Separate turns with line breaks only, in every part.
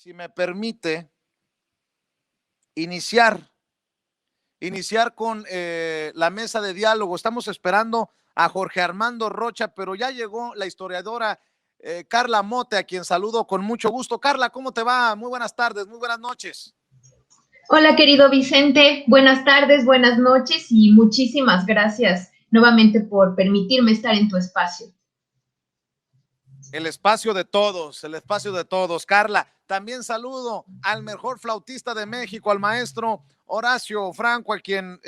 si me permite, iniciar con la mesa de diálogo. Estamos esperando a Jorge Armando Rocha, pero ya llegó la historiadora Carla Mote, a quien saludo con mucho gusto. Carla, ¿cómo te va? Muy buenas tardes, muy buenas noches.
Hola, querido Vicente. Buenas tardes, buenas noches y muchísimas gracias nuevamente por permitirme estar en tu espacio.
El espacio de todos, el espacio de todos. Carla, también saludo al mejor flautista de México, al maestro Horacio Franco, a quien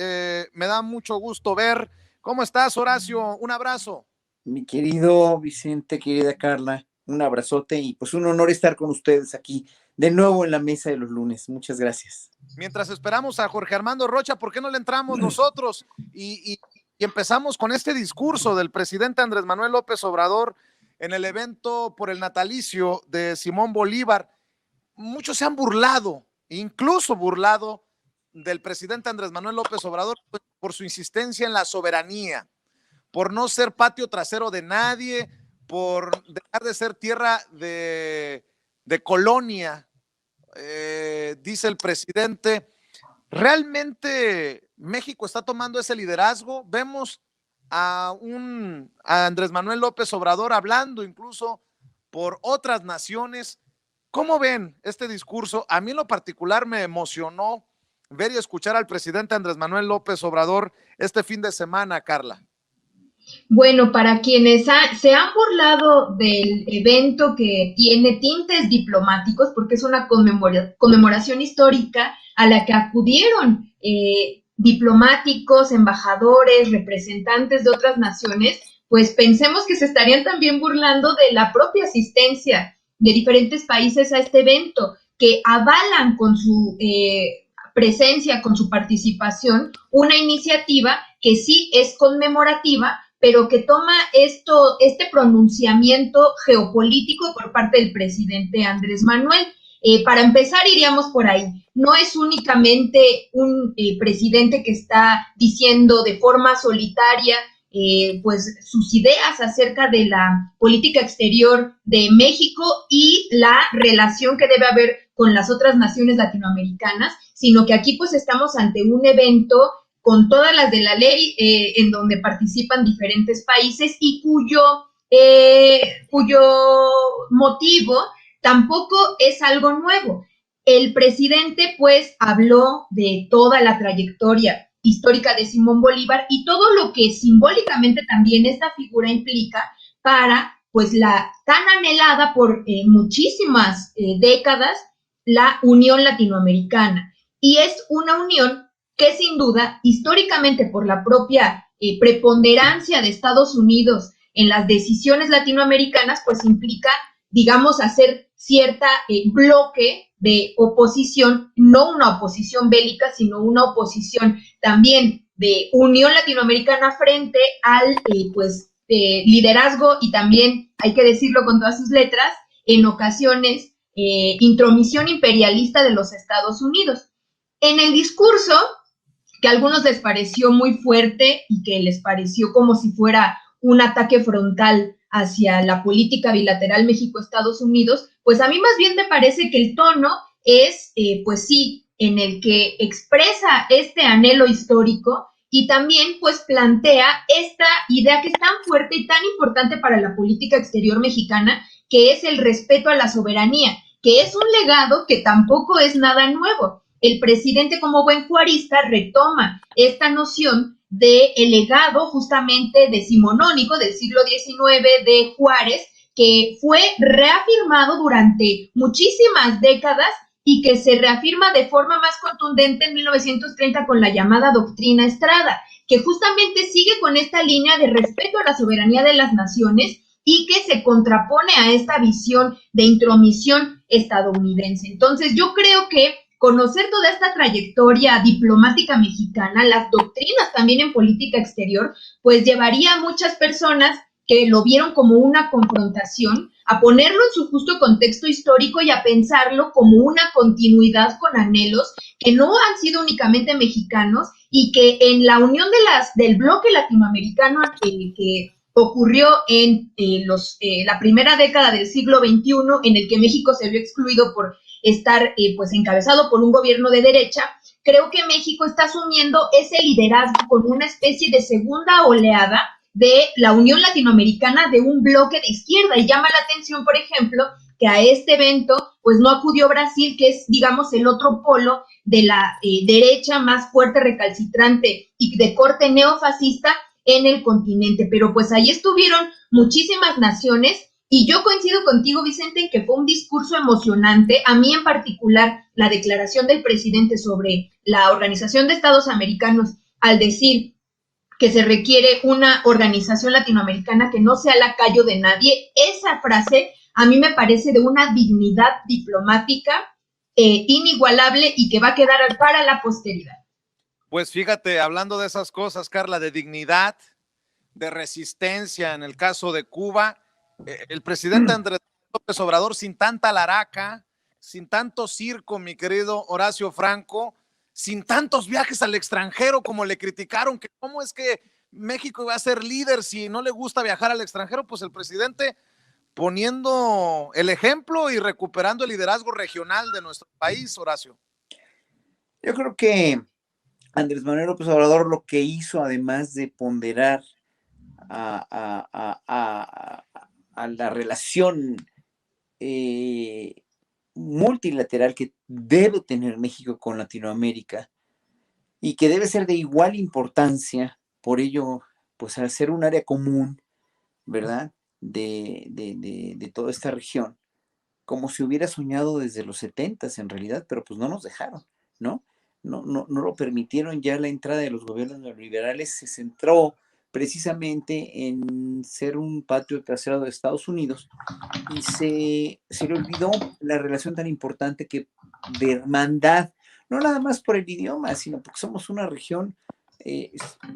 me da mucho gusto ver. ¿Cómo estás, Horacio? Un abrazo.
Mi querido Vicente, querida Carla, un abrazote y pues un honor estar con ustedes aquí de nuevo en la mesa de los lunes. Muchas gracias.
Mientras esperamos a Jorge Armando Rocha, ¿por qué no le entramos nosotros y empezamos con este discurso del presidente Andrés Manuel López Obrador en el evento por el natalicio de Simón Bolívar? Muchos se han burlado, incluso burlado del presidente Andrés Manuel López Obrador por su insistencia en la soberanía, por no ser patio trasero de nadie, por dejar de ser tierra de colonia. Dice el presidente, ¿realmente México está tomando ese liderazgo? Vemos a Andrés Manuel López Obrador hablando incluso por otras naciones. ¿Cómo ven este discurso? A mí en lo particular me emocionó ver y escuchar al presidente Andrés Manuel López Obrador este fin de semana, Carla.
Bueno, para quienes se han burlado del evento que tiene tintes diplomáticos, porque es una conmemoración histórica a la que acudieron diplomáticos, embajadores, representantes de otras naciones, pues pensemos que se estarían también burlando de la propia asistencia de diferentes países a este evento, que avalan con su presencia, con su participación, una iniciativa que sí es conmemorativa, pero que toma este pronunciamiento geopolítico por parte del presidente Andrés Manuel. Para empezar, iríamos por ahí. No es únicamente un presidente que está diciendo de forma solitaria pues sus ideas acerca de la política exterior de México y la relación que debe haber con las otras naciones latinoamericanas, sino que aquí pues estamos ante un evento con todas las de la ley, en donde participan diferentes países y cuyo motivo tampoco es algo nuevo. El presidente, pues, habló de toda la trayectoria histórica de Simón Bolívar y todo lo que simbólicamente también esta figura implica para, pues, la tan anhelada por muchísimas décadas, la Unión Latinoamericana. Y es una unión que sin duda, históricamente por la propia preponderancia de Estados Unidos en las decisiones latinoamericanas, pues implica, digamos, hacer cierta bloque de oposición, no una oposición bélica, sino una oposición también de unión latinoamericana frente al liderazgo y también, hay que decirlo con todas sus letras, en ocasiones, intromisión imperialista de los Estados Unidos. En el discurso, que a algunos les pareció muy fuerte y que les pareció como si fuera un ataque frontal hacia la política bilateral México-Estados Unidos, pues a mí más bien me parece que el tono es, pues sí, en el que expresa este anhelo histórico y también pues plantea esta idea que es tan fuerte y tan importante para la política exterior mexicana, que es el respeto a la soberanía, que es un legado que tampoco es nada nuevo. El presidente, como buen juarista, retoma esta noción del legado justamente decimonónico del siglo XIX de Juárez, que fue reafirmado durante muchísimas décadas y que se reafirma de forma más contundente en 1930 con la llamada Doctrina Estrada, que justamente sigue con esta línea de respeto a la soberanía de las naciones y que se contrapone a esta visión de intromisión estadounidense. Entonces, yo creo que conocer toda esta trayectoria diplomática mexicana, las doctrinas también en política exterior, pues llevaría a muchas personas que lo vieron como una confrontación a ponerlo en su justo contexto histórico y a pensarlo como una continuidad con anhelos que no han sido únicamente mexicanos y que en la unión del bloque latinoamericano que ocurrió en la primera década del siglo XXI, en el que México se vio excluido por estar pues encabezado por un gobierno de derecha. Creo que México está asumiendo ese liderazgo con una especie de segunda oleada de la Unión Latinoamericana, de un bloque de izquierda, y llama la atención, por ejemplo, que a este evento pues no acudió Brasil, que es, digamos, el otro polo de la derecha más fuerte, recalcitrante y de corte neofascista en el continente. Pero pues ahí estuvieron muchísimas naciones, y yo coincido contigo, Vicente, en que fue un discurso emocionante. A mí en particular, la declaración del presidente sobre la Organización de Estados Americanos, al decir que se requiere una organización latinoamericana que no sea lacayo de nadie, esa frase a mí me parece de una dignidad diplomática inigualable, y que va a quedar para la posteridad.
Pues fíjate, hablando de esas cosas, Carla, de dignidad, de resistencia, en el caso de Cuba, el presidente Andrés López Obrador, sin tanta laraca, sin tanto circo, mi querido Horacio Franco, sin tantos viajes al extranjero como le criticaron, que cómo es que México iba a ser líder si no le gusta viajar al extranjero. Pues el presidente poniendo el ejemplo y recuperando el liderazgo regional de nuestro país, Horacio.
Yo creo que Andrés Manuel López Obrador lo que hizo, además de ponderar a la relación multilateral que debe tener México con Latinoamérica y que debe ser de igual importancia, por ello, pues al ser un área común, ¿verdad? De toda esta región, como si hubiera soñado desde los 70s en realidad, pero pues no nos dejaron, ¿no? No lo permitieron. Ya la entrada de los gobiernos neoliberales se centró precisamente en ser un patio trasero de Estados Unidos, y se le olvidó la relación tan importante que de hermandad, no nada más por el idioma, sino porque somos una región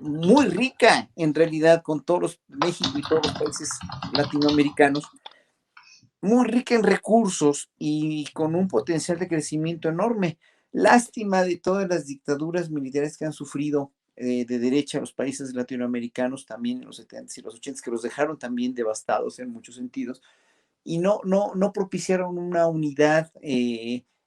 muy rica en realidad, con todos México y todos los países latinoamericanos, muy rica en recursos y con un potencial de crecimiento enorme. Lástima de todas las dictaduras militares que han sufrido de derecha los países latinoamericanos también en los 70s y los 80s, que los dejaron también devastados en muchos sentidos, y no propiciaron una unidad,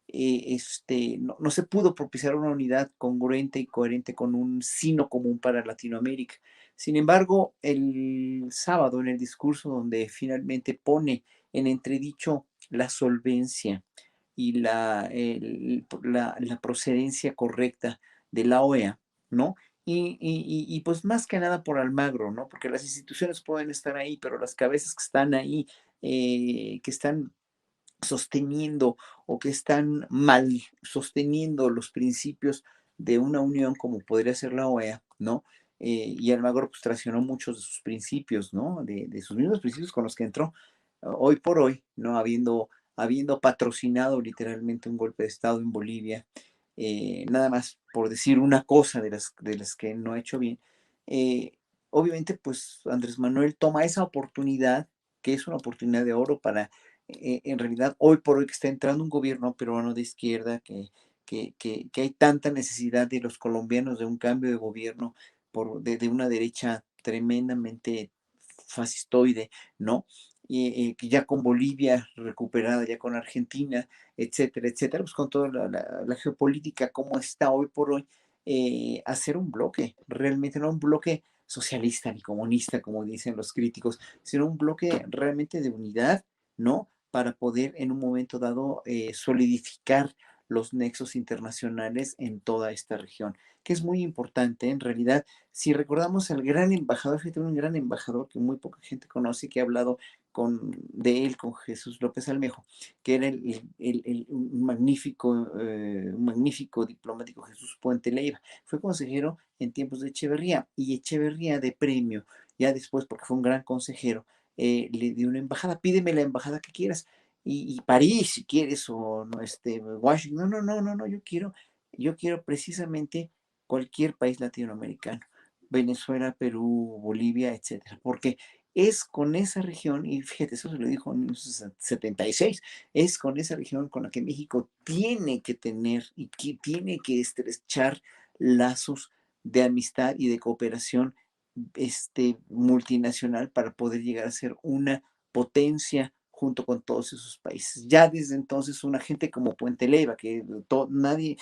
no se pudo propiciar una unidad congruente y coherente con un sino común para Latinoamérica. Sin embargo, el sábado, en el discurso donde finalmente pone en entredicho la solvencia y la procedencia correcta de la OEA, ¿no? Y pues más que nada por Almagro, ¿no? Porque las instituciones pueden estar ahí, pero las cabezas que están ahí, que están sosteniendo o que están mal sosteniendo los principios de una unión como podría ser la OEA, ¿no? Y Almagro pues traicionó muchos de sus principios, ¿no? De sus mismos principios con los que entró hoy por hoy, ¿no? Habiendo patrocinado literalmente un golpe de Estado en Bolivia, nada más por decir una cosa de las que no ha hecho bien. eh, Obviamente, pues Andrés Manuel toma esa oportunidad, que es una oportunidad de oro para, en realidad, hoy por hoy que está entrando un gobierno peruano de izquierda, que hay tanta necesidad de los colombianos de un cambio de gobierno de una derecha tremendamente fascistoide, ¿no? Y que ya con Bolivia recuperada, ya con Argentina, etcétera, etcétera, pues con toda la geopolítica como está hoy por hoy, hacer un bloque, realmente no un bloque socialista ni comunista, como dicen los críticos, sino un bloque realmente de unidad, ¿no? Para poder en un momento dado solidificar los nexos internacionales en toda esta región, que es muy importante. En realidad, si recordamos al gran embajador, fíjate, un gran embajador que muy poca gente conoce, que ha hablado de él con Jesús López Almejo, que era un magnífico diplomático, Jesús Puente Leiva. Fue consejero en tiempos de Echeverría, y Echeverría de premio, ya después, porque fue un gran consejero, le dio una embajada. Pídeme la embajada que quieras, y París si quieres, o no, Washington. No, yo quiero precisamente cualquier país latinoamericano, Venezuela, Perú, Bolivia, etcétera, porque es con esa región, y fíjate, eso se lo dijo en 1976, es con esa región con la que México tiene que tener y que tiene que estrechar lazos de amistad y de cooperación multinacional para poder llegar a ser una potencia junto con todos esos países. Ya desde entonces una gente como Puente Leyva, que nadie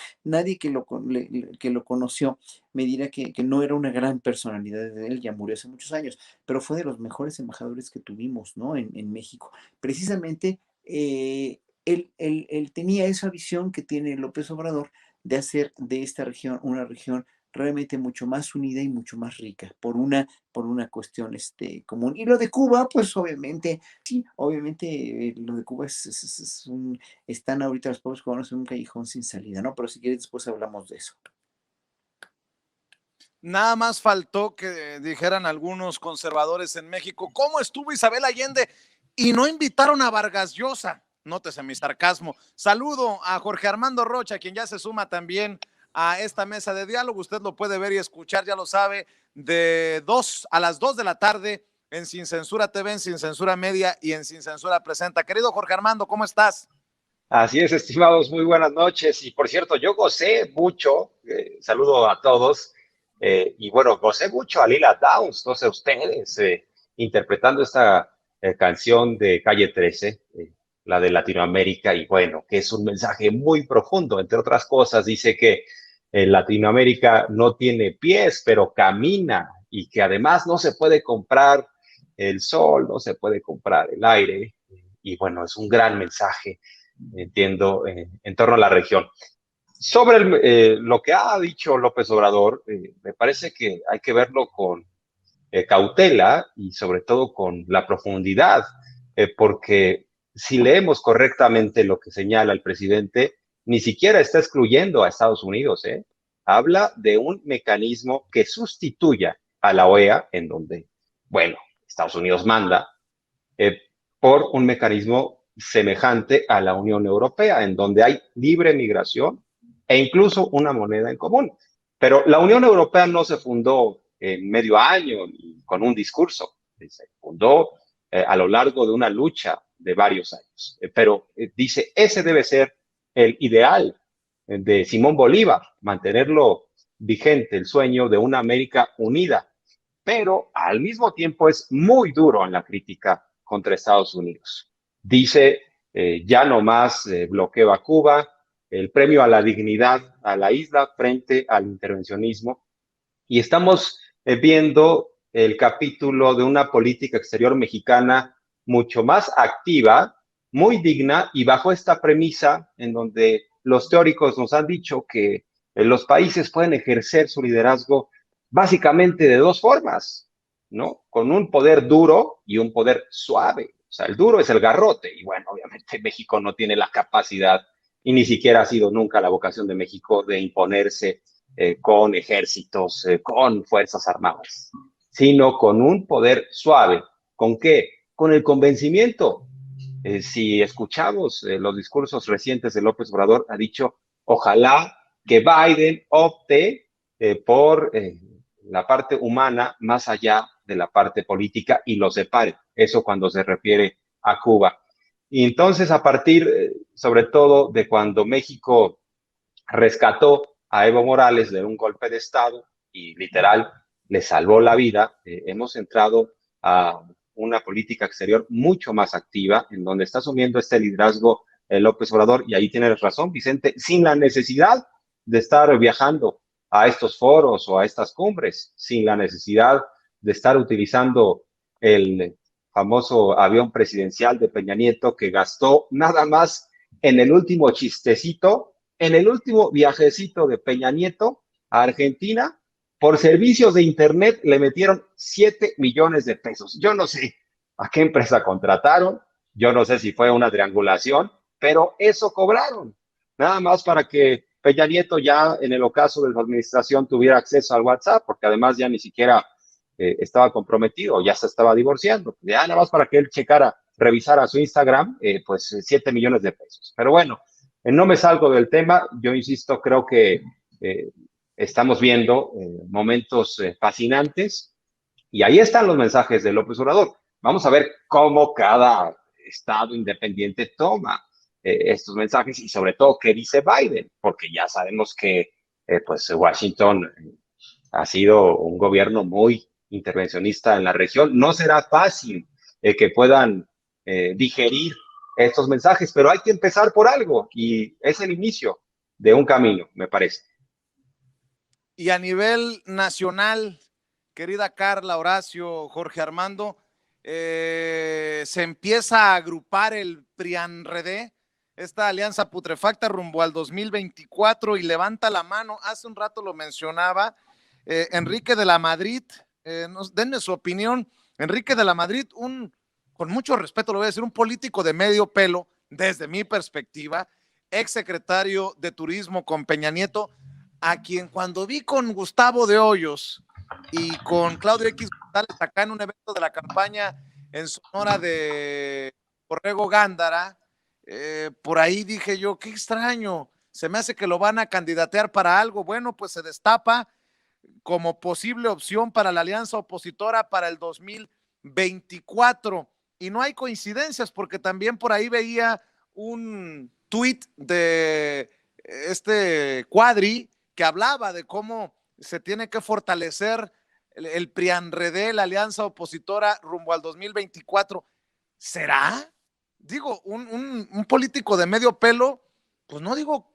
que lo conoció me dirá que no era una gran personalidad de él, ya murió hace muchos años, pero fue de los mejores embajadores que tuvimos, ¿no? En México. Precisamente él tenía esa visión que tiene López Obrador de hacer de esta región una región realmente mucho más unida y mucho más rica por una cuestión común. Y lo de Cuba, pues obviamente, sí, obviamente lo de Cuba están ahorita los pobres cubanos en un callejón sin salida, ¿no? Pero si quieres después hablamos de eso.
Nada más faltó que dijeran algunos conservadores en México, ¿cómo estuvo Isabel Allende? Y no invitaron a Vargas Llosa. Nótese mi sarcasmo. Saludo a Jorge Armando Rocha, quien ya se suma también a esta mesa de diálogo. Usted lo puede ver y escuchar, ya lo sabe, de 2 a las 2 de la tarde en Sin Censura TV, en Sin Censura Media y en Sin Censura Presenta. Querido Jorge Armando, ¿cómo estás?
Así es, estimados, muy buenas noches. Y por cierto, yo gocé mucho, saludo a todos, y bueno, gocé mucho a Lila Downs, no sé ustedes, interpretando esta canción de Calle 13, la de Latinoamérica, y bueno, que es un mensaje muy profundo. Entre otras cosas, dice que Latinoamérica no tiene pies, pero camina, y que además no se puede comprar el sol, no se puede comprar el aire, y bueno, es un gran mensaje, entiendo, en torno a la región. Sobre lo que ha dicho López Obrador, me parece que hay que verlo con cautela y sobre todo con la profundidad, porque si leemos correctamente lo que señala el presidente, ni siquiera está excluyendo a Estados Unidos. Habla de un mecanismo que sustituya a la OEA, en donde, bueno, Estados Unidos manda, eh, por un mecanismo semejante a la Unión Europea, en donde hay libre migración e incluso una moneda en común. Pero la Unión Europea no se fundó en medio año ni con un discurso, se fundó a lo largo de una lucha de varios años. Pero dice, ese debe ser el ideal de Simón Bolívar, mantenerlo vigente, el sueño de una América unida, pero al mismo tiempo es muy duro en la crítica contra Estados Unidos. Dice, ya no más bloqueo a Cuba, el premio a la dignidad a la isla frente al intervencionismo, y estamos viendo el capítulo de una política exterior mexicana mucho más activa, muy digna, y bajo esta premisa en donde los teóricos nos han dicho que los países pueden ejercer su liderazgo básicamente de dos formas, ¿no? Con un poder duro y un poder suave. O sea, el duro es el garrote, y bueno, obviamente México no tiene la capacidad, y ni siquiera ha sido nunca la vocación de México de imponerse con ejércitos, con fuerzas armadas, sino con un poder suave. ¿Con qué? Con el convencimiento. Si escuchamos los discursos recientes de López Obrador, ha dicho, ojalá que Biden opte por la parte humana más allá de la parte política y lo separe. Eso cuando se refiere a Cuba. Y entonces, a partir, sobre todo, de cuando México rescató a Evo Morales de un golpe de Estado y literal le salvó la vida, hemos entrado a una política exterior mucho más activa, en donde está asumiendo este liderazgo López Obrador, y ahí tienes razón, Vicente, sin la necesidad de estar viajando a estos foros o a estas cumbres, sin la necesidad de estar utilizando el famoso avión presidencial de Peña Nieto, que gastó nada más en el último chistecito, en el último viajecito de Peña Nieto a Argentina. Por servicios de internet le metieron 7 millones de pesos. Yo no sé a qué empresa contrataron, yo no sé si fue una triangulación, pero eso cobraron, nada más para que Peña Nieto ya en el ocaso de la administración tuviera acceso al WhatsApp, porque además ya ni siquiera estaba comprometido, ya se estaba divorciando, ya nada más para que él checara, revisara su Instagram, pues 7 millones de pesos. Pero bueno, no me salgo del tema, yo insisto, creo que estamos viendo momentos fascinantes, y ahí están los mensajes de López Obrador. Vamos a ver cómo cada estado independiente toma estos mensajes, y sobre todo qué dice Biden, porque ya sabemos que pues Washington ha sido un gobierno muy intervencionista en la región. No será fácil que puedan digerir estos mensajes, pero hay que empezar por algo y es el inicio de un camino, me parece.
Y a nivel nacional, querida Carla, Horacio, Jorge Armando, se empieza a agrupar el PRIAN-RD, esta alianza putrefacta rumbo al 2024, y levanta la mano, hace un rato lo mencionaba, Enrique de la Madrid, denme su opinión. Enrique de la Madrid, con mucho respeto lo voy a decir, un político de medio pelo, desde mi perspectiva, ex secretario de Turismo con Peña Nieto, a quien cuando vi con Gustavo de Hoyos y con Claudio X González acá en un evento de la campaña en Sonora de Borrego Gándara, por ahí dije yo, qué extraño, se me hace que lo van a candidatear para algo. Bueno, pues se destapa como posible opción para la alianza opositora para el 2024. Y no hay coincidencias, porque también por ahí veía un tuit de este Cuadri que hablaba de cómo se tiene que fortalecer el PRIAN-RD, la alianza opositora rumbo al 2024. ¿Será? Digo, un político de medio pelo, pues no digo,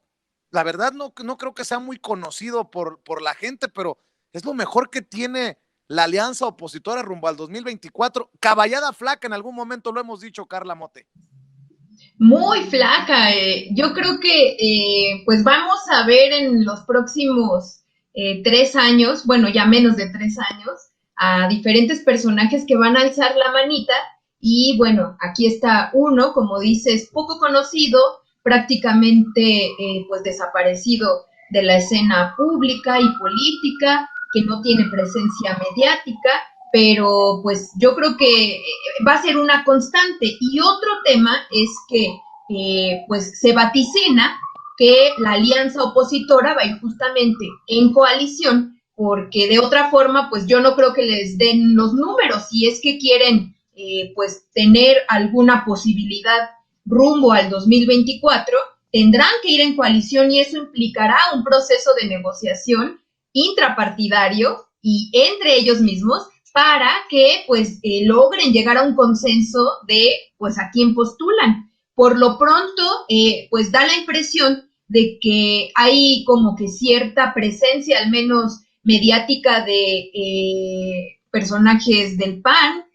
la verdad no creo que sea muy conocido por la gente, pero es lo mejor que tiene la alianza opositora rumbo al 2024. Caballada flaca, en algún momento lo hemos dicho, Carla Mote.
Muy flaca. Yo creo que pues vamos a ver en los próximos 3 años, bueno, ya menos de 3 años, a diferentes personajes que van a alzar la manita. Y bueno, aquí está uno, como dices, poco conocido, prácticamente pues desaparecido de la escena pública y política, que no tiene presencia mediática, pero pues yo creo que va a ser una constante. Y otro tema es que pues se vaticina que la alianza opositora va a ir justamente en coalición, porque de otra forma pues yo no creo que les den los números si es que quieren pues tener alguna posibilidad rumbo al 2024, tendrán que ir en coalición y eso implicará un proceso de negociación intrapartidario y entre ellos mismos para que pues logren llegar a un consenso de pues a quién postulan. Por lo pronto, pues da la impresión de que hay como que cierta presencia, al menos mediática, de personajes del PAN,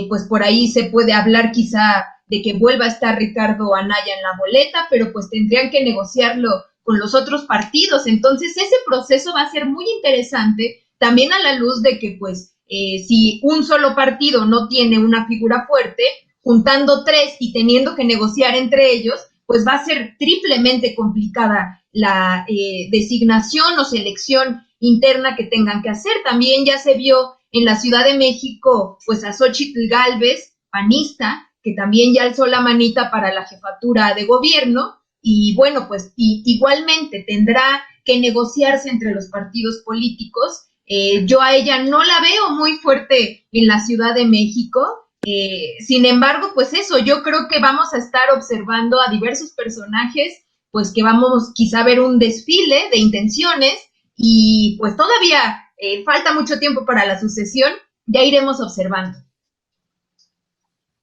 pues por ahí se puede hablar quizá de que vuelva a estar Ricardo Anaya en la boleta, pero pues tendrían que negociarlo con los otros partidos. Entonces ese proceso va a ser muy interesante, también a la luz de que pues si un solo partido no tiene una figura fuerte, juntando tres y teniendo que negociar entre ellos, pues va a ser triplemente complicada la designación o selección interna que tengan que hacer. También ya se vio en la Ciudad de México, pues a Xóchitl Gálvez, panista, que también ya alzó la manita para la jefatura de gobierno, y bueno, pues igualmente tendrá que negociarse entre los partidos políticos. Yo a ella no la veo muy fuerte en la Ciudad de México. Sin embargo, pues eso, yo creo que vamos a estar observando a diversos personajes, pues que vamos quizá a ver un desfile de intenciones y pues todavía falta mucho tiempo para la sucesión, ya iremos observando.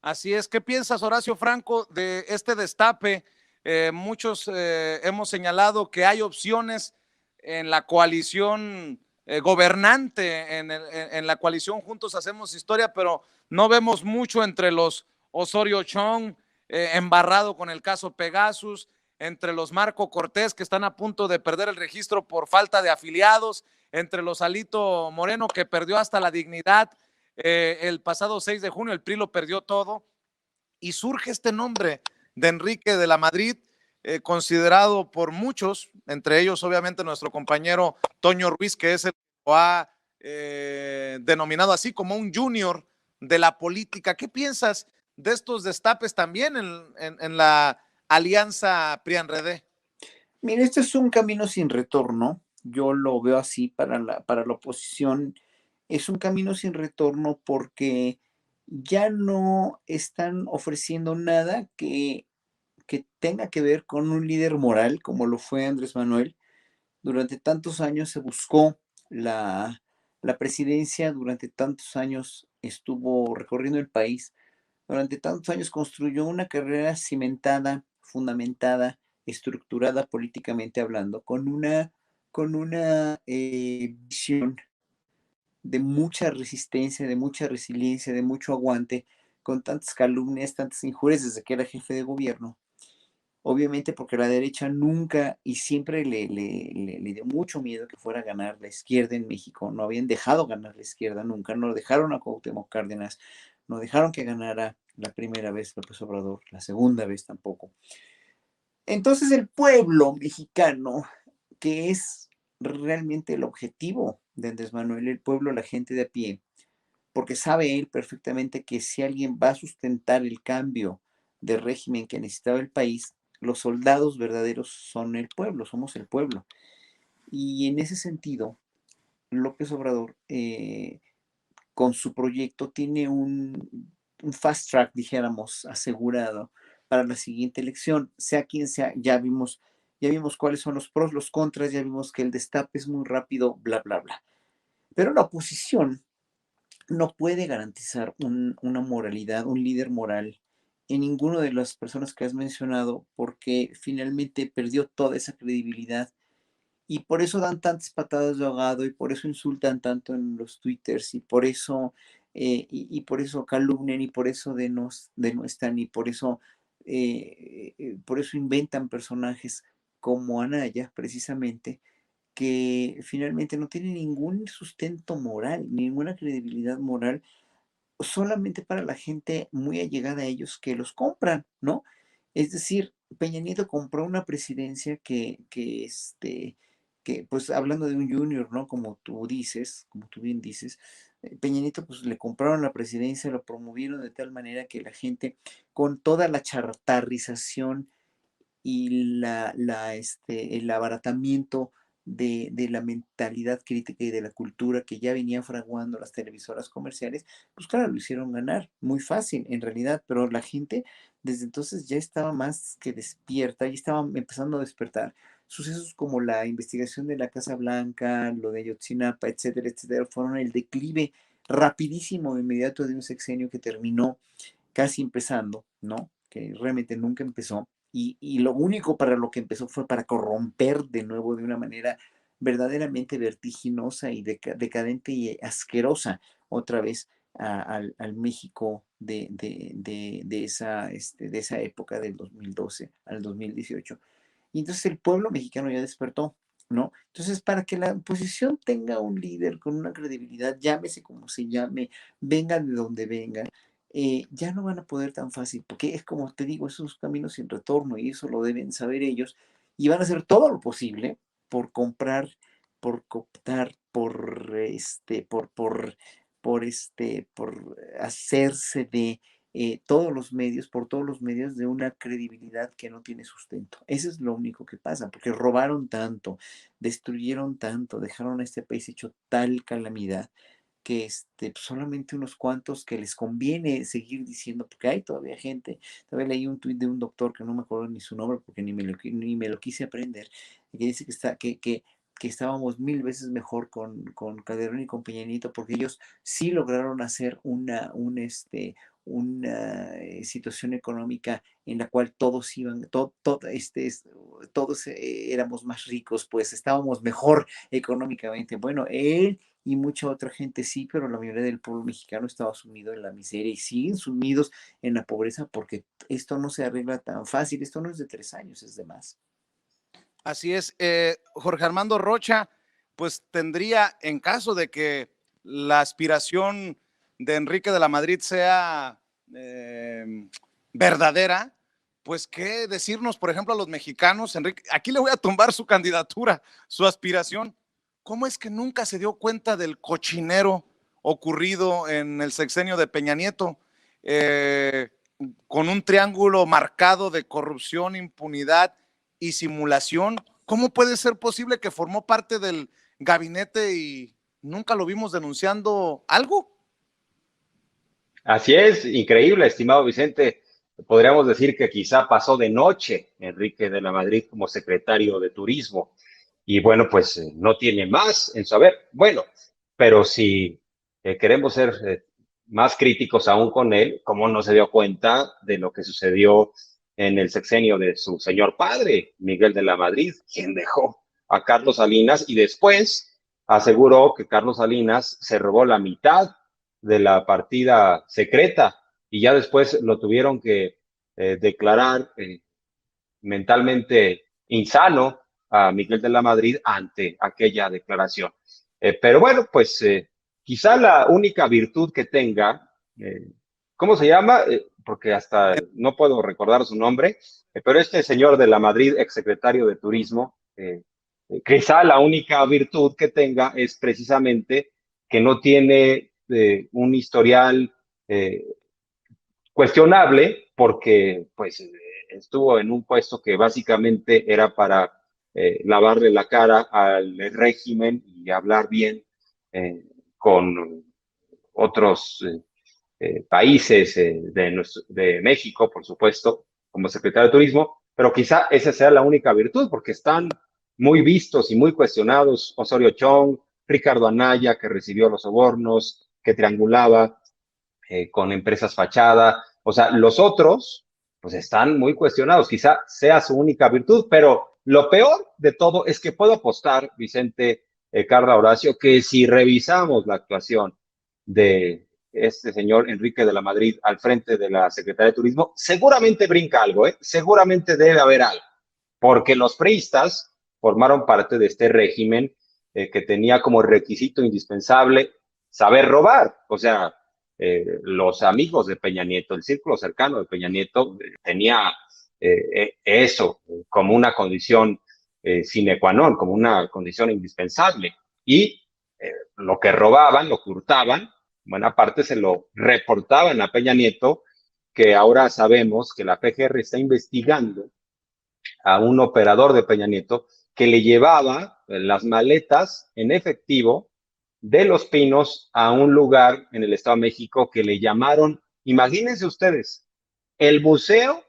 Así es. ¿Qué piensas, Horacio Franco, de este destape? Muchos hemos señalado que hay opciones en la coalición gobernante, en la coalición Juntos Hacemos Historia, pero no vemos mucho entre los Osorio Chong, embarrado con el caso Pegasus, entre los Marco Cortés, que están a punto de perder el registro por falta de afiliados, entre los Alito Moreno, que perdió hasta la dignidad el pasado 6 de junio, el PRI lo perdió todo, y surge este nombre de Enrique de la Madrid, considerado por muchos, entre ellos obviamente nuestro compañero Toño Ruiz, que es el que lo ha denominado así como un junior de la política. ¿Qué piensas de estos destapes también en la alianza PRIAN-RD?
Mira, este es un camino sin retorno. Yo lo veo así para la oposición. Es un camino sin retorno porque ya no están ofreciendo nada que tenga que ver con un líder moral como lo fue Andrés Manuel. Durante tantos años se buscó la La presidencia durante tantos años estuvo recorriendo el país, durante tantos años construyó una carrera cimentada, fundamentada, estructurada políticamente hablando, con una visión de mucha resistencia, de mucha resiliencia, de mucho aguante, con tantas calumnias, tantas injurias desde que era jefe de gobierno. Obviamente porque la derecha nunca y siempre le dio mucho miedo que fuera a ganar la izquierda en México. No habían dejado ganar la izquierda nunca, no dejaron a Cuauhtémoc Cárdenas, no dejaron que ganara la primera vez López Obrador, la segunda vez tampoco. Entonces el pueblo mexicano, que es realmente el objetivo de Andrés Manuel, el pueblo, la gente de a pie, porque sabe él perfectamente que si alguien va a sustentar el cambio de régimen que necesitaba el país, los soldados verdaderos son el pueblo, somos el pueblo. Y en ese sentido, López Obrador, con su proyecto, tiene un fast track, dijéramos, asegurado para la siguiente elección, sea quien sea. Ya vimos cuáles son los pros, los contras, ya vimos que el destape es muy rápido, bla, bla, bla. Pero la oposición no puede garantizar una moralidad, un líder moral en ninguna de las personas que has mencionado, porque finalmente perdió toda esa credibilidad y por eso dan tantas patadas de ahogado y por eso insultan tanto en los twitters y por eso, y por eso calumnian y por eso denuestan y por eso inventan personajes como Anaya, precisamente, que finalmente no tiene ningún sustento moral, ninguna credibilidad moral, solamente para la gente muy allegada a ellos que los compran, ¿no? Es decir, Peña Nieto compró una presidencia que pues hablando de un junior, ¿no? Como tú dices, como tú bien dices, Peña Nieto pues le compraron la presidencia, lo promovieron de tal manera que la gente, con toda la chartarización y el abaratamiento de la mentalidad crítica y de la cultura que ya venía fraguando las televisoras comerciales, pues claro, lo hicieron ganar, muy fácil en realidad, pero la gente desde entonces ya estaba más que despierta, ya estaba empezando a despertar. Sucesos como la investigación de la Casa Blanca, lo de Ayotzinapa, etcétera, etcétera, fueron el declive rapidísimo, inmediato de un sexenio que terminó casi empezando, ¿no? Que realmente nunca empezó. Y lo único para lo que empezó fue para corromper de nuevo de una manera verdaderamente vertiginosa y decadente y asquerosa otra vez al México de esa época del 2012 al 2018. Y entonces el pueblo mexicano ya despertó, ¿no? Entonces, para que la oposición tenga un líder con una credibilidad, llámese como se llame, venga de donde venga, ya no van a poder tan fácil, porque es como te digo, esos caminos sin retorno y eso lo deben saber ellos y van a hacer todo lo posible por comprar, por cooptar, por hacerse de por todos los medios de una credibilidad que no tiene sustento. Eso es lo único que pasa, porque robaron tanto, destruyeron tanto, dejaron a este país hecho tal calamidad que pues, solamente unos cuantos que les conviene seguir diciendo, porque hay todavía gente, todavía leí un tuit de un doctor que no me acuerdo ni su nombre porque ni me lo quise aprender, que dice que estábamos mil veces mejor con Calderón y con Peña Nieto porque ellos sí lograron hacer una situación económica en la cual todos iban, todos éramos más ricos, pues estábamos mejor económicamente. Bueno, él y mucha otra gente sí, pero la mayoría del pueblo mexicano estaba sumido en la miseria y siguen sumidos en la pobreza porque esto no se arregla tan fácil, esto no es de 3 años, es de más.
Así es, Jorge Armando Rocha, pues tendría, en caso de que la aspiración de Enrique de la Madrid sea verdadera, pues qué decirnos, por ejemplo, a los mexicanos, Enrique, aquí le voy a tumbar su candidatura, su aspiración. ¿Cómo es que nunca se dio cuenta del cochinero ocurrido en el sexenio de Peña Nieto? Con un triángulo marcado de corrupción, impunidad y simulación. ¿Cómo puede ser posible que formó parte del gabinete y nunca lo vimos denunciando algo?
Así es, increíble, estimado Vicente. Podríamos decir que quizá pasó de noche Enrique de la Madrid como secretario de Turismo. Y bueno, pues no tiene más en su haber. Bueno, pero si queremos ser más críticos aún con él, ¿cómo no se dio cuenta de lo que sucedió en el sexenio de su señor padre, Miguel de la Madrid, quien dejó a Carlos Salinas y después aseguró que Carlos Salinas se robó la mitad de la partida secreta y ya después lo tuvieron que declarar mentalmente insano a Miguel de la Madrid ante aquella declaración. Pero bueno, pues quizá la única virtud que tenga, ¿cómo se llama? Porque hasta no puedo recordar su nombre, pero este señor de la Madrid, exsecretario de Turismo, quizá la única virtud que tenga es precisamente que no tiene un historial cuestionable porque pues estuvo en un puesto que básicamente era para lavarle la cara al régimen y hablar bien con otros países de México, por supuesto, como secretario de Turismo, pero quizá esa sea la única virtud, porque están muy vistos y muy cuestionados Osorio Chong, Ricardo Anaya, que recibió los sobornos, que triangulaba con empresas fachada, o sea, los otros, pues están muy cuestionados, quizá sea su única virtud, pero lo peor de todo es que puedo apostar, Vicente, Carla, Horacio, que si revisamos la actuación de este señor Enrique de la Madrid al frente de la Secretaría de Turismo, seguramente brinca algo, seguramente debe haber algo, porque los priistas formaron parte de este régimen que tenía como requisito indispensable saber robar, o sea, los amigos de Peña Nieto, el círculo cercano de Peña Nieto, tenía eso como una condición sine qua non, como una condición indispensable. Y lo que robaban, lo que hurtaban, buena parte se lo reportaban a Peña Nieto, que ahora sabemos que la PGR está investigando a un operador de Peña Nieto que le llevaba las maletas en efectivo de Los Pinos a un lugar en el Estado de México que le llamaron, imagínense ustedes, el Museo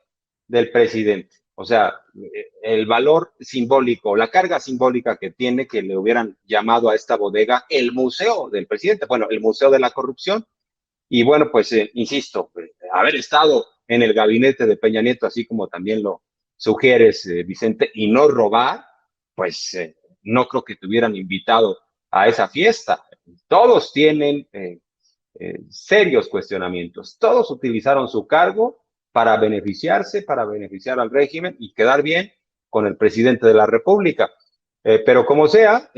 del Presidente. O sea, el valor simbólico, la carga simbólica que tiene que le hubieran llamado a esta bodega el Museo del Presidente, bueno, el Museo de la Corrupción. Y bueno, pues insisto, haber estado en el gabinete de Peña Nieto, así como también lo sugieres, Vicente, y no robar, pues no creo que te hubieran invitado a esa fiesta. Todos tienen serios cuestionamientos. Todos utilizaron su cargo para beneficiarse, para beneficiar al régimen y quedar bien con el presidente de la República. Pero como sea,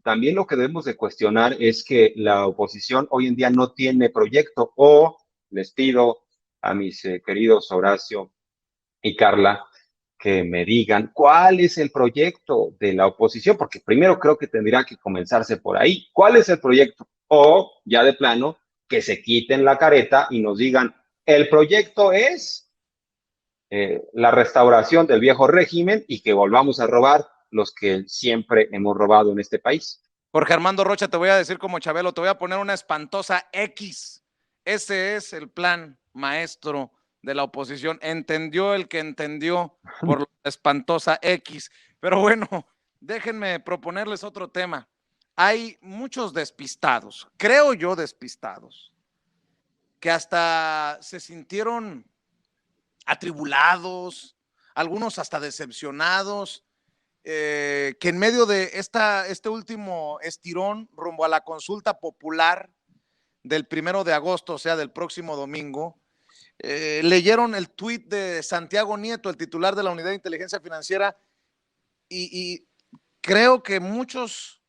también lo que debemos de cuestionar es que la oposición hoy en día no tiene proyecto, o les pido a mis queridos Horacio y Carla que me digan cuál es el proyecto de la oposición, porque primero creo que tendría que comenzarse por ahí. ¿Cuál es el proyecto? O ya de plano, que se quiten la careta y nos digan, el proyecto es la restauración del viejo régimen y que volvamos a robar los que siempre hemos robado en este país.
Jorge Armando Rocha, te voy a decir como Chabelo, te voy a poner una espantosa X. Ese es el plan maestro de la oposición. Entendió el que entendió por la espantosa X. Pero bueno, déjenme proponerles otro tema. Hay muchos despistados, creo yo despistados, que hasta se sintieron atribulados, algunos hasta decepcionados, que en medio de este último estirón rumbo a la consulta popular del 1 de agosto, o sea, del próximo domingo, leyeron el tuit de Santiago Nieto, el titular de la Unidad de Inteligencia Financiera, y creo que muchos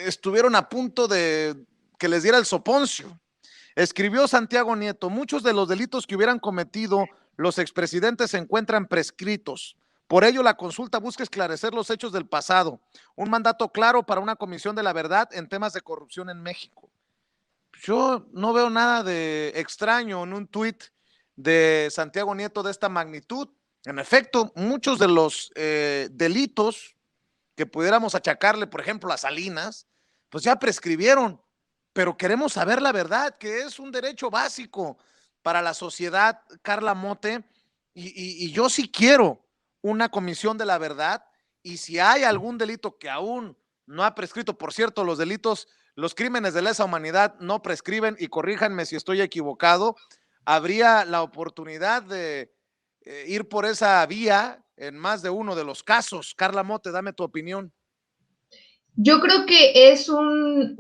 estuvieron a punto de que les diera el soponcio. Escribió Santiago Nieto, muchos de los delitos que hubieran cometido los expresidentes se encuentran prescritos. Por ello, la consulta busca esclarecer los hechos del pasado, un mandato claro para una comisión de la verdad en temas de corrupción en México. Yo no veo nada de extraño en un tuit de Santiago Nieto de esta magnitud. En efecto, muchos de los delitos que pudiéramos achacarle, por ejemplo, a Salinas, pues ya prescribieron, pero queremos saber la verdad, que es un derecho básico para la sociedad, Carla Mote, y yo sí quiero una comisión de la verdad, y si hay algún delito que aún no ha prescrito. Por cierto, los delitos, los crímenes de lesa humanidad no prescriben, y corríjanme si estoy equivocado. Habría la oportunidad de ir por esa vía en más de uno de los casos. Carla Mote, dame tu opinión.
Yo creo que es un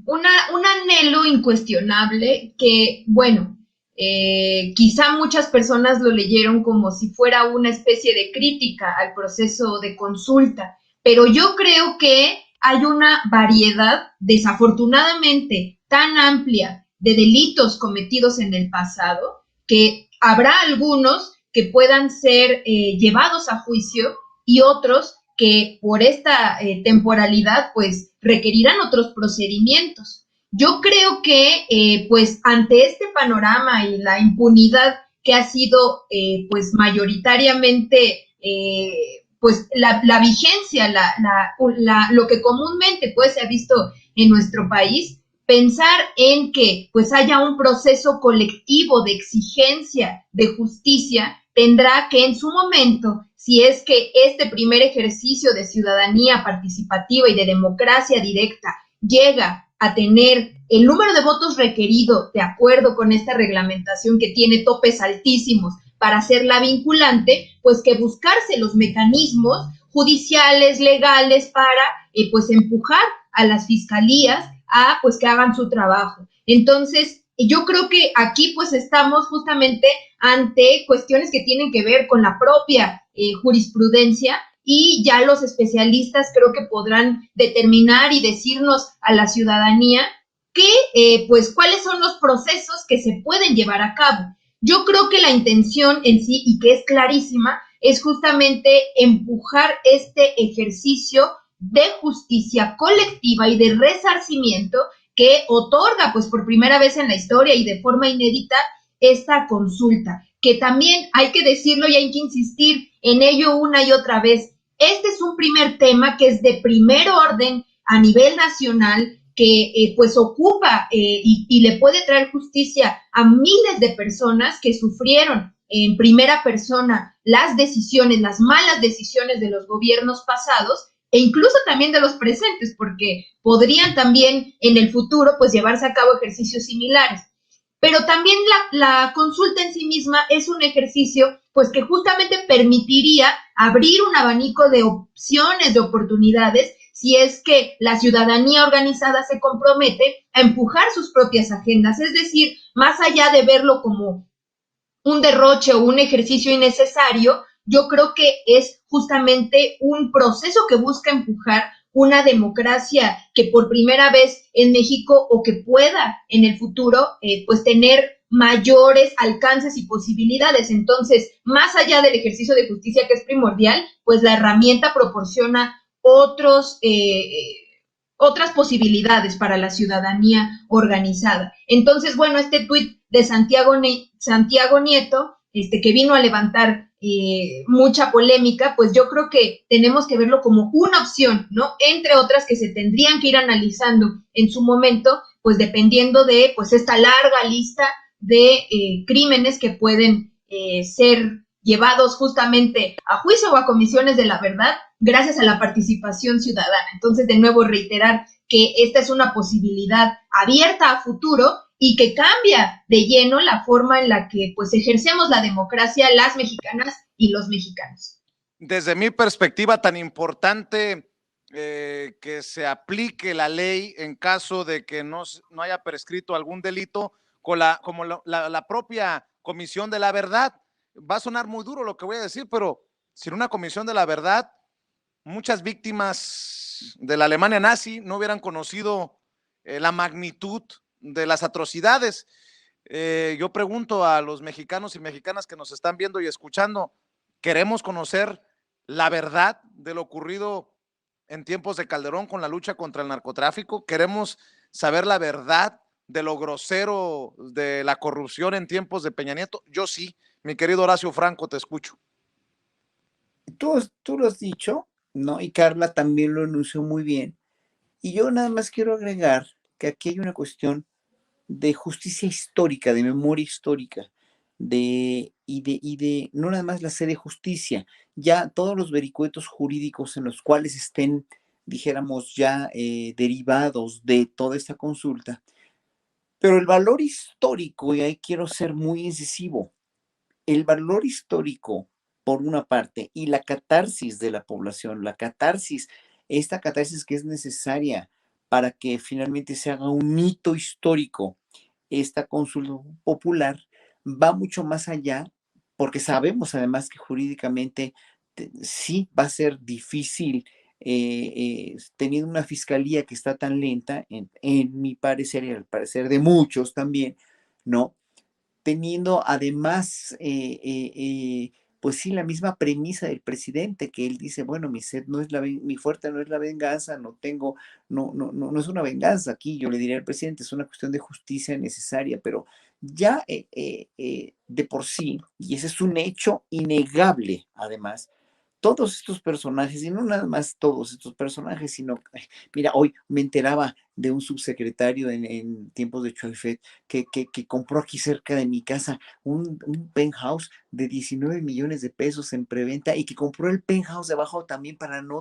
anhelo incuestionable que, bueno, quizá muchas personas lo leyeron como si fuera una especie de crítica al proceso de consulta, pero yo creo que hay una variedad, desafortunadamente, tan amplia de delitos cometidos en el pasado que habrá algunos que puedan ser llevados a juicio y otros que por esta temporalidad pues requerirán otros procedimientos. Yo creo que pues ante este panorama y la impunidad que ha sido pues mayoritariamente pues la vigencia, lo que comúnmente pues se ha visto en nuestro país, pensar en que pues haya un proceso colectivo de exigencia de justicia tendrá que en su momento, si es que este primer ejercicio de ciudadanía participativa y de democracia directa llega a tener el número de votos requerido de acuerdo con esta reglamentación que tiene topes altísimos para hacerla vinculante, pues que buscarse los mecanismos judiciales, legales, para pues empujar a las fiscalías a pues que hagan su trabajo. Entonces, yo creo que aquí pues estamos justamente ante cuestiones que tienen que ver con la propia jurisprudencia, y ya los especialistas creo que podrán determinar y decirnos a la ciudadanía que, pues, cuáles son los procesos que se pueden llevar a cabo. Yo creo que la intención en sí, y que es clarísima, es justamente empujar este ejercicio de justicia colectiva y de resarcimiento que otorga, pues, por primera vez en la historia y de forma inédita, esta consulta, que también hay que decirlo y hay que insistir en ello una y otra vez. Este es un primer tema que es de primer orden a nivel nacional, que pues ocupa y le puede traer justicia a miles de personas que sufrieron en primera persona las decisiones, las malas decisiones de los gobiernos pasados, e incluso también de los presentes, porque podrían también en el futuro pues llevarse a cabo ejercicios similares. Pero también la consulta en sí misma es un ejercicio pues que justamente permitiría abrir un abanico de opciones, de oportunidades, si es que la ciudadanía organizada se compromete a empujar sus propias agendas. Es decir, más allá de verlo como un derroche o un ejercicio innecesario, yo creo que es justamente un proceso que busca empujar una democracia que por primera vez en México, o que pueda en el futuro pues tener mayores alcances y posibilidades. Entonces, más allá del ejercicio de justicia, que es primordial, pues la herramienta proporciona otras posibilidades para la ciudadanía organizada. Entonces, bueno, este tuit de Santiago Nieto, que vino a levantar mucha polémica, pues yo creo que tenemos que verlo como una opción, ¿no? Entre otras que se tendrían que ir analizando en su momento, pues dependiendo de pues esta larga lista de crímenes que pueden ser llevados justamente a juicio o a comisiones de la verdad gracias a la participación ciudadana. Entonces, de nuevo, reiterar que esta es una posibilidad abierta a futuro y que cambia de lleno la forma en la que pues ejercemos la democracia las mexicanas y los mexicanos.
Desde mi perspectiva, tan importante que se aplique la ley en caso de que no haya prescrito algún delito, como la propia Comisión de la Verdad. Va a sonar muy duro lo que voy a decir, pero sin una Comisión de la Verdad, muchas víctimas de la Alemania nazi no hubieran conocido la magnitud de las atrocidades. Yo pregunto a los mexicanos y mexicanas que nos están viendo y escuchando, ¿queremos conocer la verdad de lo ocurrido en tiempos de Calderón con la lucha contra el narcotráfico? ¿Queremos saber la verdad de lo grosero de la corrupción en tiempos de Peña Nieto? Yo sí. Mi querido Horacio Franco, te escucho.
Tú lo has dicho, ¿no? Y Carla también lo anunció muy bien. Y yo nada más quiero agregar que aquí hay una cuestión de justicia histórica, de memoria histórica, y de no nada más la sede de justicia, ya todos los vericuetos jurídicos en los cuales estén dijéramos ya derivados de toda esta consulta, pero el valor histórico, y ahí quiero ser muy incisivo, el valor histórico, por una parte, y la catarsis de la población, la catarsis, esta catarsis que es necesaria para que finalmente se haga un hito histórico, esta consulta popular va mucho más allá, porque sabemos además que jurídicamente sí va a ser difícil, teniendo una fiscalía que está tan lenta, en mi parecer y al parecer de muchos también, ¿no? Teniendo además, pues sí, la misma premisa del presidente, que él dice, bueno, mi sed no es mi fuerte no es la venganza, no tengo, no es una venganza aquí, yo le diría al presidente, es una cuestión de justicia necesaria, pero ya de por sí, y ese es un hecho innegable, además, todos estos personajes, y no nada más todos estos personajes, sino, mira, hoy me enteraba de un subsecretario en tiempos de Choifet que compró aquí cerca de mi casa un penthouse de 19 millones de pesos en preventa y que compró el penthouse de abajo también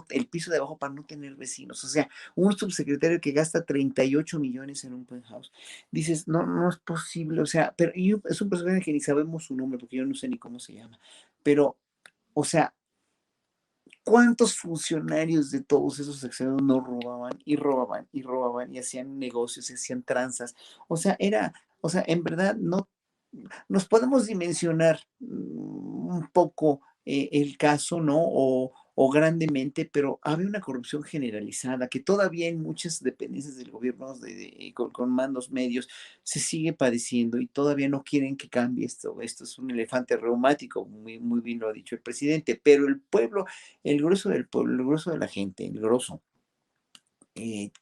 el piso de abajo para no tener vecinos. O sea, un subsecretario que gasta 38 millones en un penthouse. Dices, no, no es posible. O sea, pero es un personaje que ni sabemos su nombre porque yo no sé ni cómo se llama. Pero, o sea, ¿cuántos funcionarios de todos esos sexenios no robaban y robaban y robaban y hacían negocios y hacían tranzas? O sea, en verdad no nos podemos dimensionar un poco el caso, ¿no? O grandemente, pero había una corrupción generalizada que todavía en muchas dependencias del gobierno con mandos medios se sigue padeciendo y todavía no quieren que cambie esto. Esto es un elefante reumático, muy, muy bien lo ha dicho el presidente, pero el pueblo, el grueso del pueblo, el grueso de la gente, el grosso,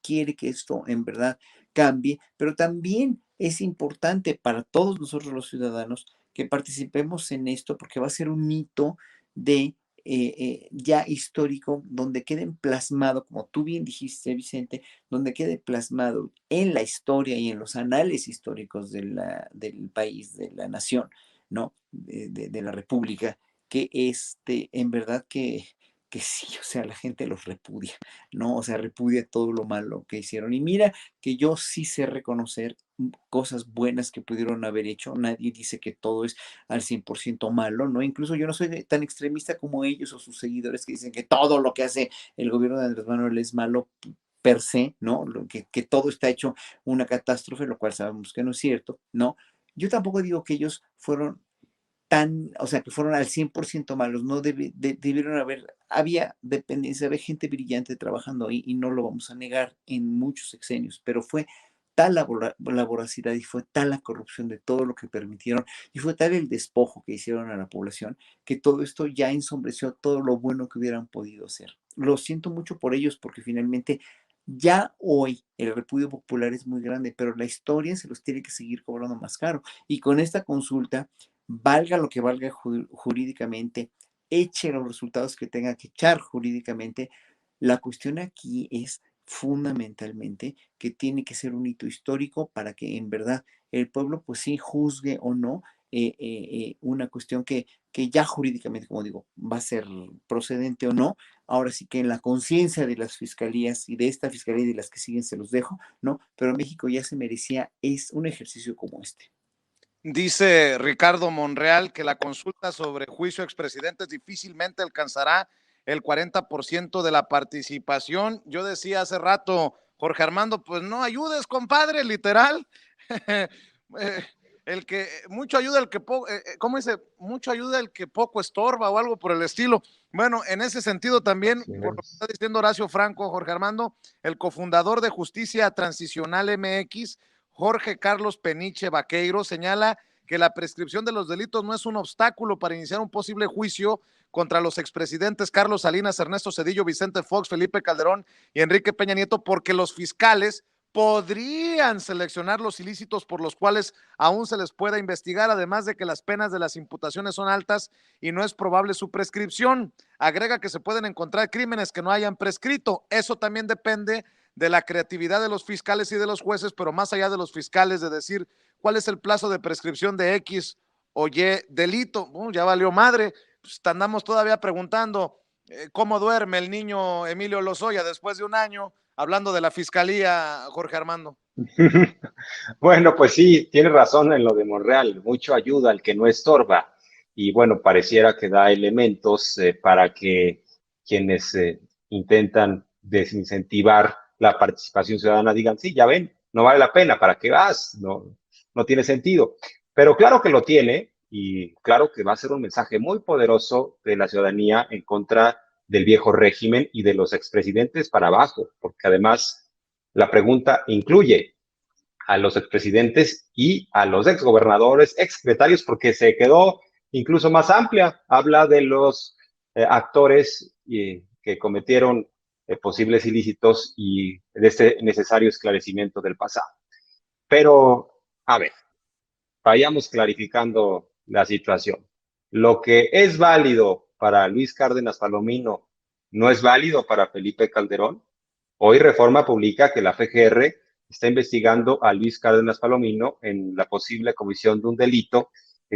quiere que esto en verdad cambie, pero también es importante para todos nosotros los ciudadanos que participemos en esto porque va a ser un hito de ya histórico donde queden plasmado, como tú bien dijiste, Vicente, donde quede plasmado en la historia y en los anales históricos del país, de la nación, ¿no? De la República, que en verdad que sí, o sea, la gente los repudia, ¿no? O sea, repudia todo lo malo que hicieron. Y mira que yo sí sé reconocer cosas buenas que pudieron haber hecho. Nadie dice que todo es al 100% malo, ¿no? Incluso yo no soy tan extremista como ellos o sus seguidores que dicen que todo lo que hace el gobierno de Andrés Manuel es malo per se, ¿no? Que todo está hecho una catástrofe, lo cual sabemos que no es cierto, ¿no? Yo tampoco digo que ellos fueron o sea, que fueron al 100% malos, no debieron haber, había dependencia, había gente brillante trabajando ahí y no lo vamos a negar en muchos sexenios, pero fue tal la voracidad y fue tal la corrupción de todo lo que permitieron y fue tal el despojo que hicieron a la población que todo esto ya ensombreció todo lo bueno que hubieran podido hacer. Lo siento mucho por ellos porque finalmente ya hoy el repudio popular es muy grande, pero la historia se los tiene que seguir cobrando más caro. Y con esta consulta valga lo que valga jurídicamente, eche los resultados que tenga que echar jurídicamente. La cuestión aquí es fundamentalmente que tiene que ser un hito histórico para que en verdad el pueblo pues sí juzgue o no una cuestión que ya jurídicamente, como digo, va a ser procedente o no. Ahora sí que en la conciencia de las fiscalías y de esta fiscalía y de las que siguen se los dejo, ¿no? Pero México ya se merecía es un ejercicio como este.
Dice Ricardo Monreal que la consulta sobre juicio a expresidentes difícilmente alcanzará el 40% de la participación. Yo decía hace rato, Jorge Armando, pues no ayudes, compadre, literal. El que mucho ayuda el que poco, ¿cómo dice? Mucho ayuda el que poco estorba o algo por el estilo. Bueno, en ese sentido también,
Así
por lo que
es.
está diciendo Horacio Franco, Jorge Armando, el cofundador de Justicia Transicional MX, Jorge Carlos Peniche Vaqueiro, señala que la prescripción de los delitos no es un obstáculo para iniciar un posible juicio contra los expresidentes Carlos Salinas, Ernesto Zedillo, Vicente Fox, Felipe Calderón y Enrique Peña Nieto, porque los fiscales podrían seleccionar los ilícitos por los cuales aún se les pueda investigar, además de que las penas de las imputaciones son altas y no es probable su prescripción. Agrega que se pueden encontrar crímenes que no hayan prescrito. Eso también depende de la creatividad de los fiscales y de los jueces, pero más allá de los fiscales de decir cuál es el plazo de prescripción de X o Y delito, ya valió madre, pues andamos todavía preguntando cómo duerme el niño Emilio Lozoya después de un año, hablando de la fiscalía, Jorge Armando.
Bueno, pues sí, tiene razón en lo de Monreal, mucho ayuda al que no estorba. Y bueno, pareciera que da elementos para que quienes intentan desincentivar la participación ciudadana digan, sí, ya ven, no vale la pena, ¿para qué vas? No, no tiene sentido. Pero claro que lo tiene y claro que va a ser un mensaje muy poderoso de la ciudadanía en contra del viejo régimen y de los expresidentes para abajo, porque además la pregunta incluye a los expresidentes y a los exgobernadores, exsecretarios, porque se quedó incluso más amplia. Habla de los actores que cometieron posibles ilícitos y de este necesario esclarecimiento del pasado. Pero, a ver, vayamos clarificando la situación. Lo que es válido para Luis Cárdenas Palomino no es válido para Felipe Calderón. Hoy Reforma publica que la FGR está investigando a Luis Cárdenas Palomino en la posible comisión de un delito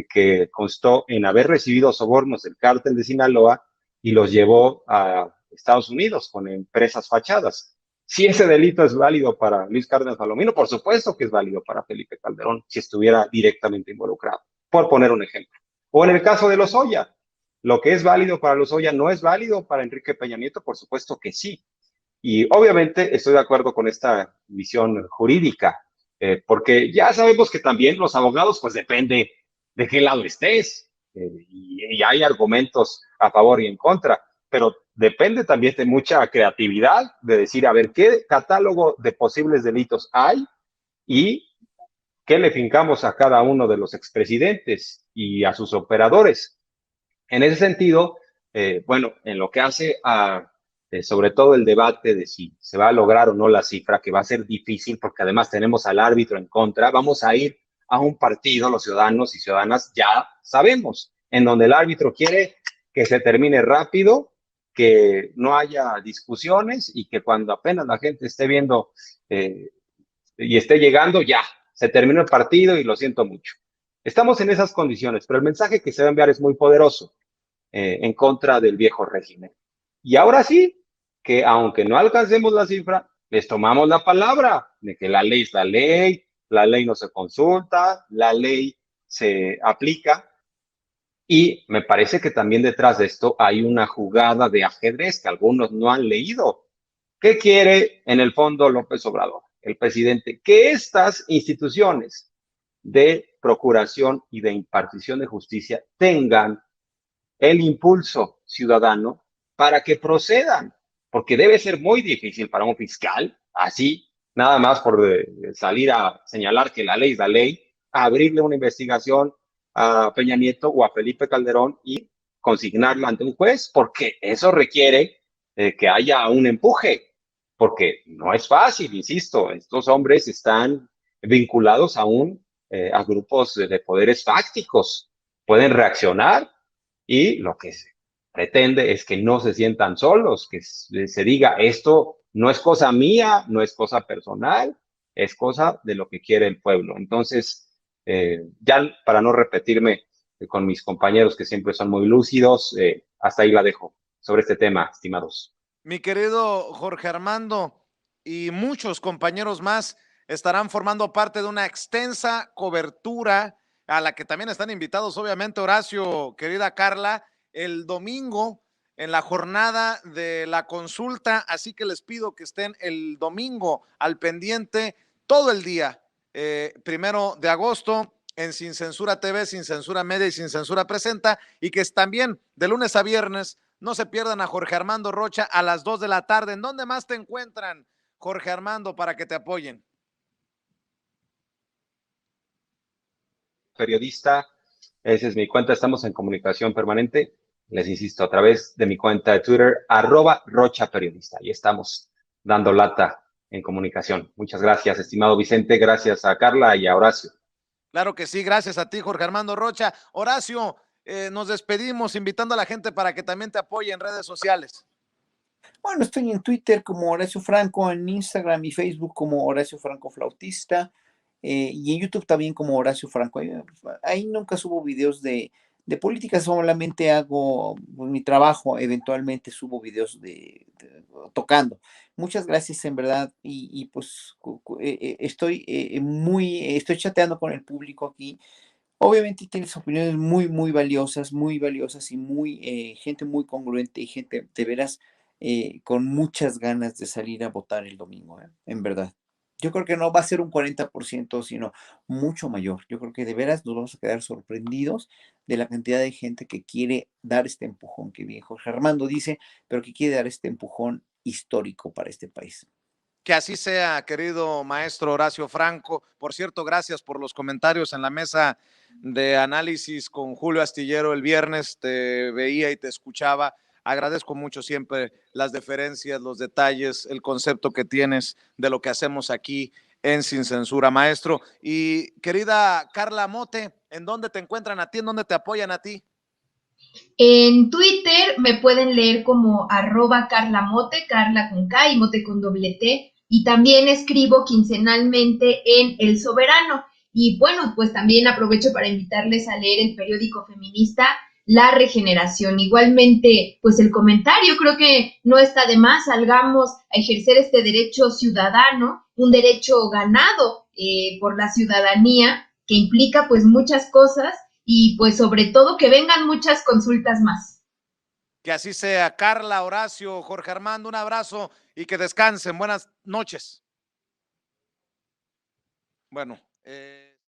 que constó en haber recibido sobornos del cártel de Sinaloa y los llevó a Estados Unidos con empresas fachadas. Si ese delito es válido para Luis Cárdenas Palomino, por supuesto que es válido para Felipe Calderón si estuviera directamente involucrado, por poner un ejemplo. O en el caso de Lozoya, lo que es válido para Lozoya no es válido para Enrique Peña Nieto, por supuesto que sí. Y obviamente estoy de acuerdo con esta visión jurídica, porque ya sabemos que también los abogados, pues depende de qué lado estés, y hay argumentos a favor y en contra, pero depende también de mucha creatividad, de decir, a ver, ¿qué catálogo de posibles delitos hay y qué le fincamos a cada uno de los expresidentes y a sus operadores? En ese sentido, bueno, en lo que hace a sobre todo el debate de si se va a lograr o no la cifra, que va a ser difícil porque además tenemos al árbitro en contra, vamos a ir a un partido, los ciudadanos y ciudadanas ya sabemos, en donde el árbitro quiere que se termine rápido, que no haya discusiones y que cuando apenas la gente esté viendo y esté llegando, ya, se terminó el partido y lo siento mucho. Estamos en esas condiciones, pero el mensaje que se va a enviar es muy poderoso en contra del viejo régimen. Y ahora sí, que aunque no alcancemos la cifra, les tomamos la palabra de que la ley es la ley no se consulta, la ley se aplica. Y me parece que también detrás de esto hay una jugada de ajedrez que algunos no han leído. ¿Qué quiere en el fondo López Obrador, el presidente? Que estas instituciones de procuración y de impartición de justicia tengan el impulso ciudadano para que procedan, porque debe ser muy difícil para un fiscal, así, nada más por salir a señalar que la ley es la ley, a abrirle una investigación a Peña Nieto o a Felipe Calderón y consignarla ante un juez, porque eso requiere que haya un empuje, porque no es fácil, insisto, estos hombres están vinculados aún a grupos de poderes fácticos, pueden reaccionar y lo que se pretende es que no se sientan solos, que se diga esto no es cosa mía, no es cosa personal, es cosa de lo que quiere el pueblo. Entonces, ya para no repetirme con mis compañeros que siempre son muy lúcidos, hasta ahí la dejo sobre este tema, estimados.
Mi querido Jorge Armando y muchos compañeros más estarán formando parte de una extensa cobertura a la que también están invitados, obviamente, Horacio, querida Carla, el domingo en la jornada de la consulta, así que les pido que estén el domingo al pendiente todo el día, 1 de agosto, en Sin Censura TV, Sin Censura Media y Sin Censura Presenta, y que también de lunes a viernes no se pierdan a Jorge Armando Rocha a las 2 de la tarde. ¿En dónde más te encuentran, Jorge Armando, para que te apoyen?
Periodista, esa es mi cuenta, estamos en comunicación permanente, les insisto, a través de mi cuenta de Twitter, @RochaPeriodista, y estamos dando lata en comunicación. Muchas gracias, estimado Vicente, gracias a Carla y a Horacio.
Claro que sí, gracias a ti, Jorge Armando Rocha. Horacio, nos despedimos invitando a la gente para que también te apoye en redes sociales.
Bueno, estoy en Twitter como Horacio Franco, en Instagram y Facebook como Horacio Franco Flautista, y en YouTube también como Horacio Franco. Ahí nunca subo videos de De política solamente hago pues, mi trabajo, eventualmente subo videos tocando. Muchas gracias en verdad y pues estoy chateando con el público aquí. Obviamente tienes opiniones muy valiosas y gente muy congruente y gente de veras con muchas ganas de salir a votar el domingo, en verdad. Yo creo que no va a ser un 40%, sino mucho mayor. Yo creo que de veras nos vamos a quedar sorprendidos de la cantidad de gente que quiere dar este empujón que bien Jorge Armando dice, pero que quiere dar este empujón histórico para este país.
Que así sea, querido maestro Horacio Franco. Por cierto, gracias por los comentarios en la mesa de análisis con Julio Astillero el viernes. Te veía y te escuchaba. Agradezco mucho siempre las deferencias, los detalles, el concepto que tienes de lo que hacemos aquí en Sin Censura, maestro. Y querida Carla Mote, ¿en dónde te encuentran a ti? ¿En dónde te apoyan a ti?
En Twitter me pueden leer como @carlamote, Carla con K y Mote con doble T. Y también escribo quincenalmente en El Soberano. Y bueno, pues también aprovecho para invitarles a leer el periódico feminista La Regeneración. Igualmente, pues el comentario creo que no está de más. Salgamos a ejercer este derecho ciudadano, un derecho ganado por la ciudadanía, que implica pues muchas cosas y pues sobre todo que vengan muchas consultas más.
Que así sea. Carla, Horacio, Jorge Armando, un abrazo y que descansen. Buenas noches. Bueno.